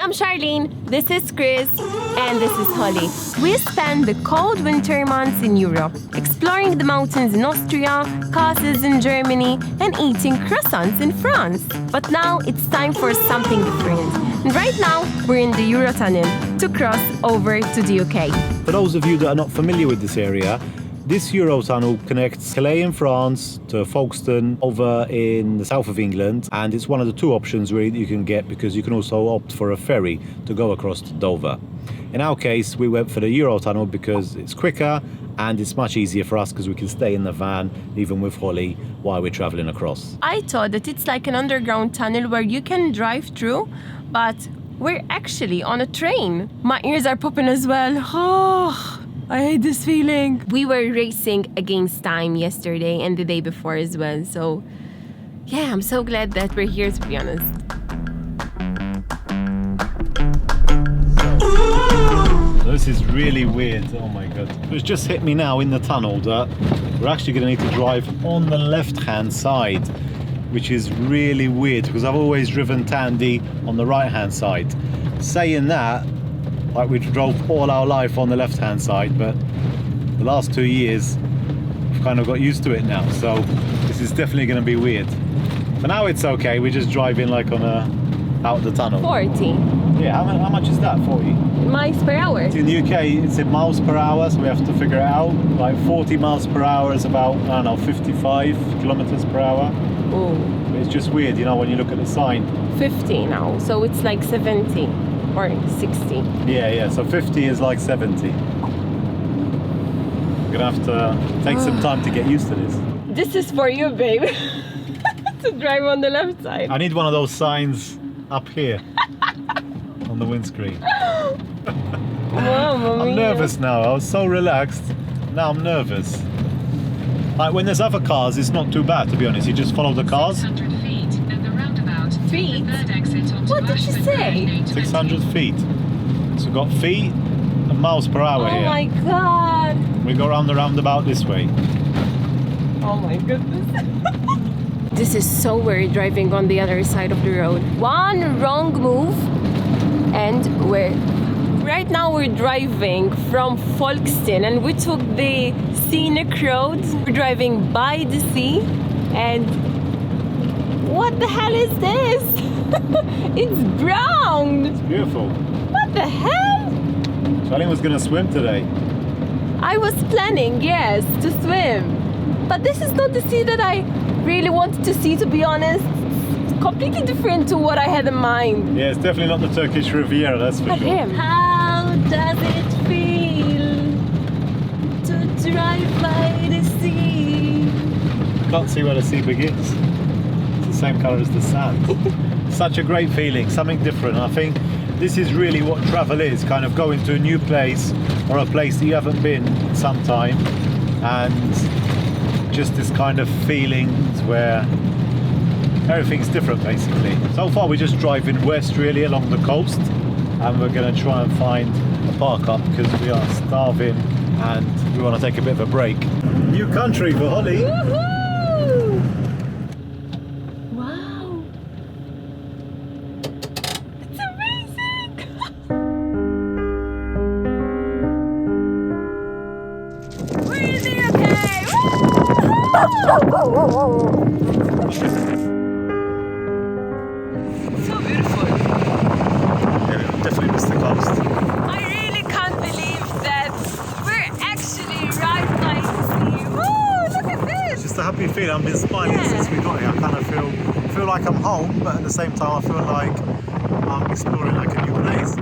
I'm Charlene, this is Chris, and this is Holly. We spend the cold winter months in Europe, exploring the mountains in Austria, castles in Germany, and eating croissants in France. But now it's time for something different. And right now, we're in the Eurotunnel to cross over to the UK. For those of you that are not familiar with this area, this Eurotunnel connects Calais in France to Folkestone over in the south of England, and it's one of the two options really that you can get, because you can also opt for a ferry to go across to Dover. In our case, we went for the Eurotunnel because it's quicker and it's much easier for us because we can stay in the van, even with Holly, while we're travelling across. I thought that it's like an underground tunnel where you can drive through, but we're actually on a train. My ears are popping as well. Oh, I hate this feeling. We were racing against time yesterday and the day before as well. So, yeah, I'm so glad that we're here, to be honest. This is really weird. Oh my god. It's just hit me now in the tunnel that we're actually going to need to drive on the left-hand side, which is really weird because I've always driven Tandy on the right-hand side. Saying that, like, we drove all our life on the left-hand side, but the last 2 years we've kind of got used to it now, so this is definitely going to be weird. For now it's okay, we're just driving like on out the tunnel. 40. Yeah, how much is that? 40? Miles per hour. In the UK it's in miles per hour, so we have to figure it out. Like 40 miles per hour is about, I don't know, 55 kilometers per hour. Oh. It's just weird, you know, when you look at the sign. 50 now, so it's like 70. Or 60. Yeah, so 50 is like 70. We're gonna have to take some time to get used to this. This is for you, babe. To drive on the left side. I need one of those signs up here on the windscreen. I'm nervous now. I was so relaxed. Now I'm nervous. Like when there's other cars, it's not too bad, to be honest. You just follow the cars. 600 feet and the roundabout. Feet? The third exit onto What did you say? 600 feet. So we've got feet and miles per hour here. Oh my god. We go around the roundabout this way. Oh my goodness. This is so weird driving on the other side of the road. One wrong move and right now we're driving from Folkestone and we took the scenic road. We're driving by the sea and what the hell is this? It's brown. It's beautiful. What the hell? Charlene was gonna swim today. I was planning, yes, to swim. But this is not the sea that I really wanted to see, to be honest. It's completely different to what I had in mind. Yeah, it's definitely not the Turkish Riviera, that's for sure. How does it feel to drive by the sea? I can't see where the sea begins. It's the same colour as the sand. Such a great feeling, something different. I think this is really what travel is, kind of going to a new place or a place that you haven't been in some time, and just this kind of feelings where everything's different basically. So far we're just driving west really along the coast, and we're going to try and find a park up because we are starving and we want to take a bit of a break. New country for Holly. Woohoo! Wow! It's amazing! We're in the UK! So beautiful. Yeah, we definitely missed the coast. I really can't believe that we're actually right by the sea. Woo! Look at this! It's just a happy feeling. I've been smiling since we got here. I kind of feel like I'm home, but at the same time I feel like I'm exploring like a new place.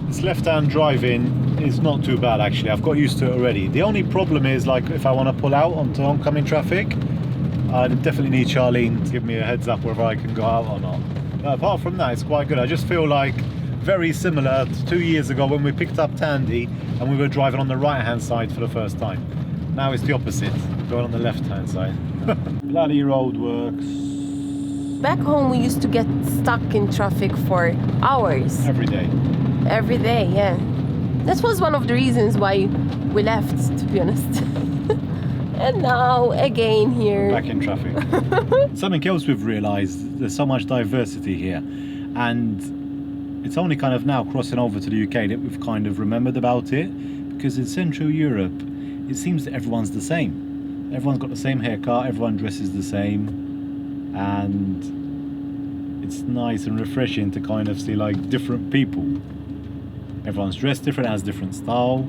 This left-hand driving is not too bad actually. I've got used to it already. The only problem is, like, if I want to pull out onto oncoming traffic, I definitely need Charlene to give me a heads up whether I can go out or not. But apart from that, it's quite good. I just feel like very similar to 2 years ago when we picked up Tandy and we were driving on the right-hand side for the first time. Now it's the opposite, going on the left-hand side. Bloody road works. Back home we used to get stuck in traffic for hours. Every day. Every day, yeah. That was one of the reasons why we left, to be honest. And now again here. Back in traffic. Something else we've realised, there's so much diversity here, and it's only kind of now crossing over to the UK that we've kind of remembered about it, because in Central Europe it seems that everyone's the same. Everyone's got the same haircut, everyone dresses the same, and it's nice and refreshing to kind of see like different people. Everyone's dressed different, has different style.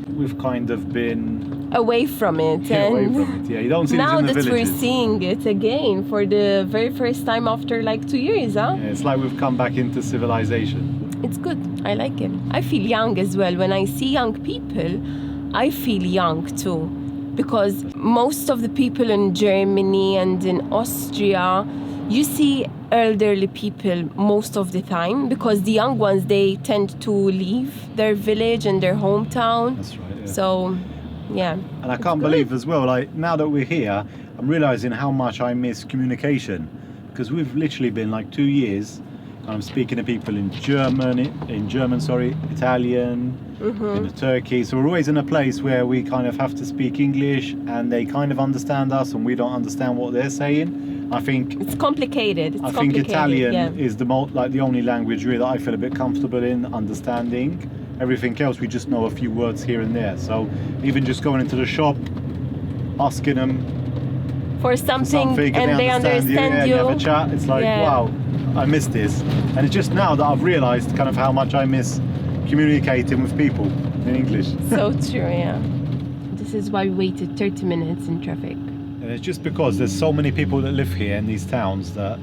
We've kind of been away from it, yeah, and away from it. Yeah, you don't see now this in the that we're villages. seeing it again for the very first time after like 2 years, huh? Yeah, it's like we've come back into civilization. It's good. I like it. I feel young as well. When I see young people, I feel young too. Because most of the people in Germany and in Austria, you see elderly people most of the time, because the young ones, they tend to leave their village and their hometown. That's right. Yeah. So, yeah. And I can't believe as well, like now that we're here, I'm realizing how much I miss communication, because we've literally been like 2 years kind of speaking to people in German, Italian, in Turkey. So we're always in a place where we kind of have to speak English, and they kind of understand us, and we don't understand what they're saying. I think it's complicated. I think Italian yeah. is the only language really that I feel a bit comfortable in understanding. Everything else we just know a few words here and there. So even just going into the shop, asking them for something and they understand you, and you have a chat, it's like, wow, I miss this. And it's just now that I've realized kind of how much I miss communicating with people in English. So true, yeah. This is why we waited 30 minutes in traffic. And it's just because there's so many people that live here in these towns that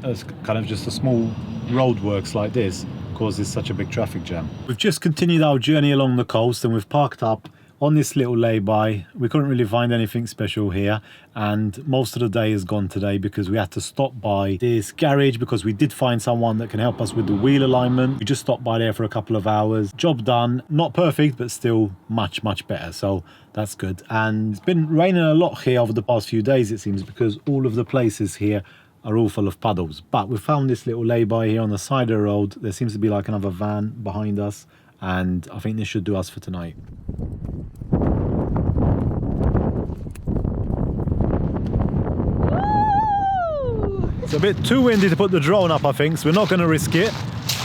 it's kind of just a small roadworks like this causes such a big traffic jam. We've just continued our journey along the coast, and we've parked up on this little lay-by. We couldn't really find anything special here, and most of the day is gone today because we had to stop by this garage because we did find someone that can help us with the wheel alignment. We just stopped by there for a couple of hours. Job done. Not perfect, but still much better, so that's good. And it's been raining a lot here over the past few days, it seems, because all of the places here are all full of puddles. But we found this little lay-by here on the side of the road. There seems to be like another van behind us, and I think this should do us for tonight. It's a bit too windy to put the drone up, I think, so we're not going to risk it.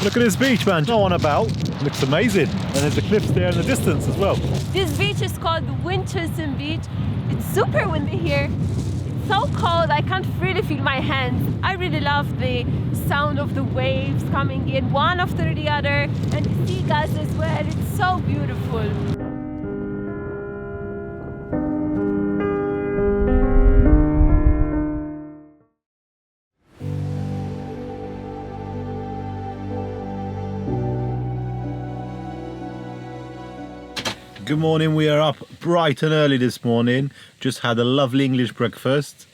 Look at this beach, man. No one about. Looks amazing. And there's the cliffs there in the distance as well. This beach is called Winterson Beach. It's super windy here. It's so cold, I can't really feel my hands. I really love the sound of the waves coming in one after the other, and the seagulls as well. It's so beautiful. Good morning, we are up bright and early this morning. Just had a lovely English breakfast,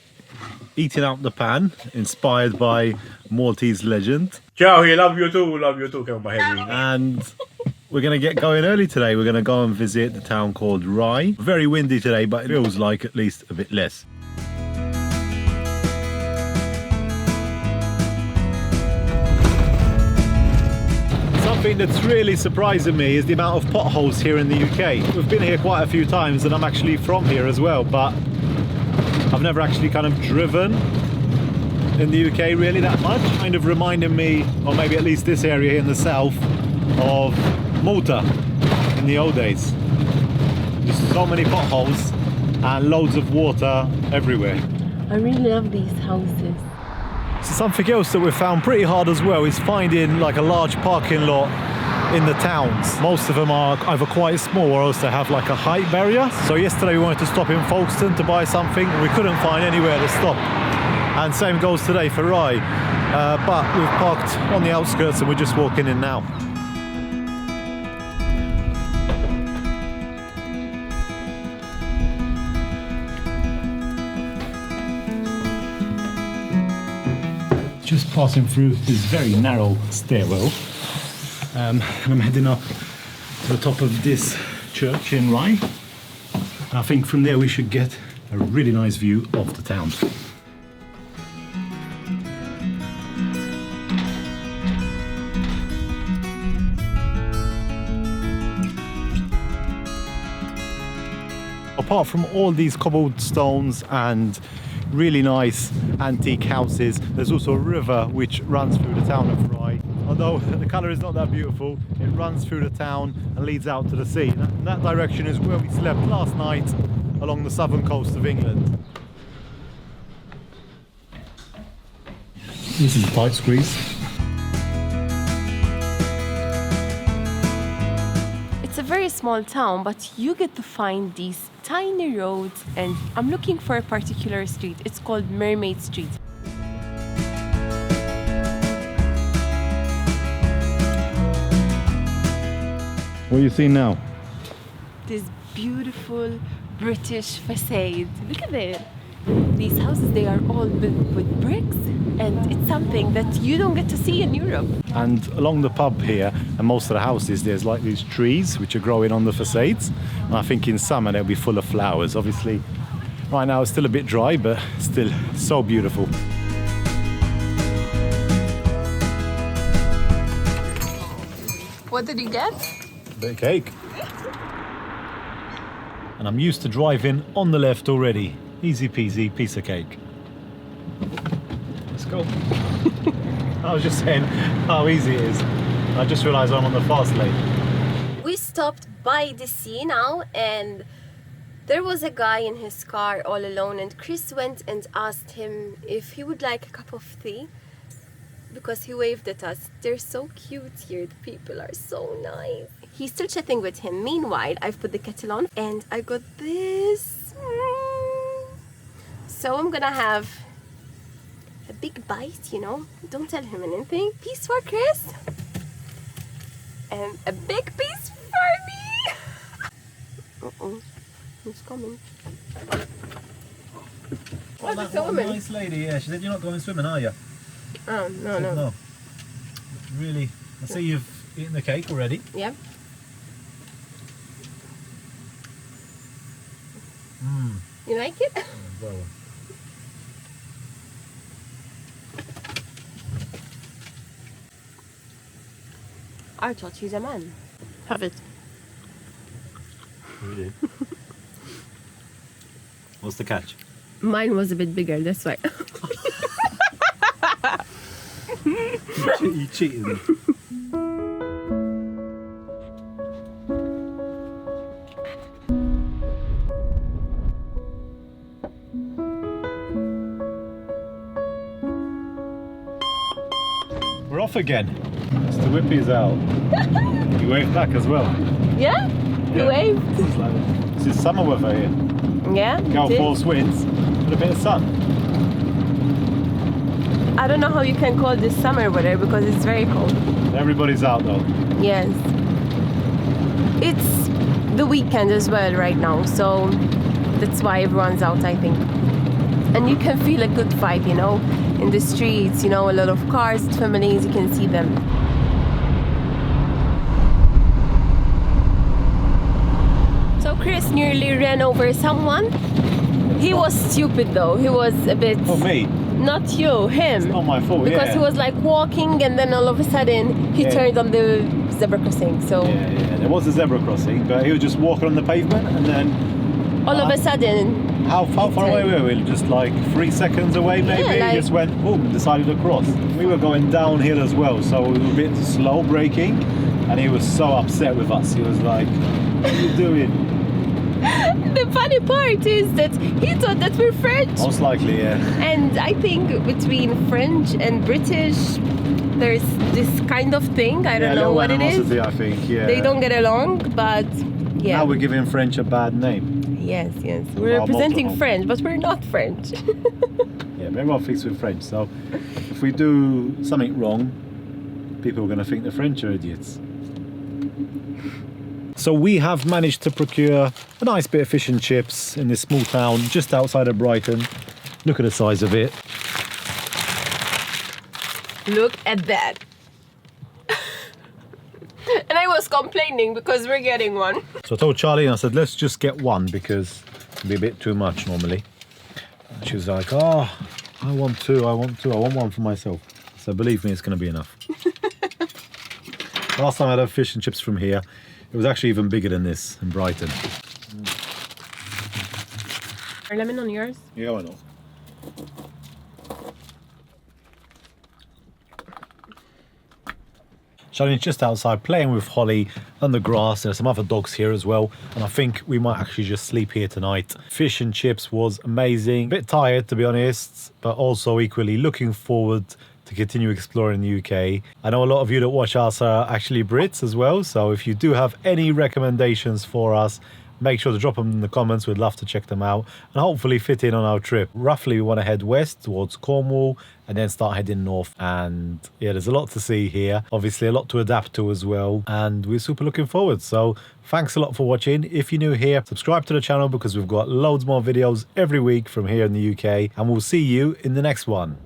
eating out the pan, inspired by Maltese legend. Ciao, he love you too, come on, Henry. And we're going to get going early today. We're going to go and visit the town called Rye. Very windy today, but it feels like at least a bit less. Something that's really surprising me is the amount of potholes here in the UK. We've been here quite a few times, and I'm actually from here as well, but I've never actually kind of driven in the UK really that much. Kind of reminding me, or maybe at least this area in the south, of Malta in the old days. Just so many potholes and loads of water everywhere. I really love these houses. So something else that we found pretty hard as well is finding like a large parking lot in the towns. Most of them are either quite small or else they have like a height barrier. So yesterday we wanted to stop in Folkestone to buy something, and we couldn't find anywhere to stop. And same goes today for Rye. But we've parked on the outskirts and we're just walking in now. Just passing through this very narrow stairwell. I'm heading up to the top of this church in Rye. And I think from there we should get a really nice view of the town. Apart from all these cobblestones and really nice antique houses, there's also a river which runs through the town of Rye. Although the colour is not that beautiful, it runs through the town and leads out to the sea. And that direction is where we slept last night along the southern coast of England. This is a tight squeeze. It's a very small town, but you get to find these tiny roads, and I'm looking for a particular street. It's called Mermaid Street. What are you seeing now? This beautiful British facade. Look at it. These houses, they are all built with bricks, and it's something that you don't get to see in Europe. And along the pub here and most of the houses, there's like these trees which are growing on the facades. And I think in summer they'll be full of flowers. Obviously, right now it's still a bit dry, but still so beautiful. What did you get? Bit of cake. And I'm used to driving on the left already. Easy peasy, piece of cake. Let's go. I was just saying how easy it is. I just realised I'm on the fast lane. We stopped by the sea now, and there was a guy in his car all alone, and Chris went and asked him if he would like a cup of tea, because he waved at us. They're so cute here, the people are so nice. He's still chatting with him. Meanwhile, I've put the kettle on and I got this. So I'm gonna have a big bite, you know. Don't tell him anything. Piece for Chris. And a big piece for me. Uh-oh. Who's coming? Oh, that's a woman. Nice lady, yeah. She said you're not going swimming, are you? Oh, no, Said, no. No. Really? I see you've eaten the cake already. Yeah. You like it? Well, I thought he's a man. Have it. really. What's the catch? Mine was a bit bigger, that's why. You cheated me. We're off again. Mr. Whippy is out. You waved back as well. Yeah? You waved? This is summer weather here. Yeah? Gale did. Force winds with a bit of sun. I don't know how you can call this summer weather because it's very cold. Everybody's out though. Yes. It's the weekend as well right now, so that's why everyone's out, I think. And you can feel a good vibe, you know, in the streets, you know, a lot of cars, families, you can see them. So Chris nearly ran over someone. He was stupid though, he was a bit... Oh, me? Not you, him. It's not my fault, Because yeah. he was like walking and then all of a sudden he Yeah. turned on the zebra crossing, so... Yeah, there was a zebra crossing, but he was just walking on the pavement and then... All of a sudden... How far away were we? Just like 3 seconds away maybe? Yeah, like- He just went, boom, and decided to cross. We were going downhill as well, so we were a bit slow braking, and he was so upset with us. He was like, what are you doing? The funny part is that he thought that we're French. Most likely, yeah. And I think between French and British, there's this kind of thing. I don't know what it is. Animosity, I think, yeah. They don't get along, but yeah. Now we're giving French a bad name. Yes. We're our representing motorhome. French, but we're not French. Yeah, but everyone thinks we're French, so if we do something wrong, people are going to think the French are idiots. So we have managed to procure a nice bit of fish and chips in this small town just outside of Brighton. Look at the size of it. Look at that. And I was complaining because we're getting one. So I told Charlie, and I said, let's just get one because it'd be a bit too much normally. And she was like, oh, I want two, I want one for myself. So believe me, it's going to be enough. Last time I had fish and chips from here, it was actually even bigger than this in Brighton. Lemon on yours? Yeah, why not? Charlene's just outside playing with Holly on the grass. There's some other dogs here as well, and I think we might actually just sleep here tonight. Fish and chips was amazing. Bit tired, to be honest, but also equally looking forward to continue exploring the UK. I know a lot of you that watch us are actually Brits as well, so if you do have any recommendations for us, make sure to drop them in the comments. We'd love to check them out and hopefully fit in on our trip. Roughly, we want to head west towards Cornwall and then start heading north. And yeah, there's a lot to see here. Obviously, a lot to adapt to as well. And we're super looking forward. So thanks a lot for watching. If you're new here, subscribe to the channel because we've got loads more videos every week from here in the UK. And we'll see you in the next one.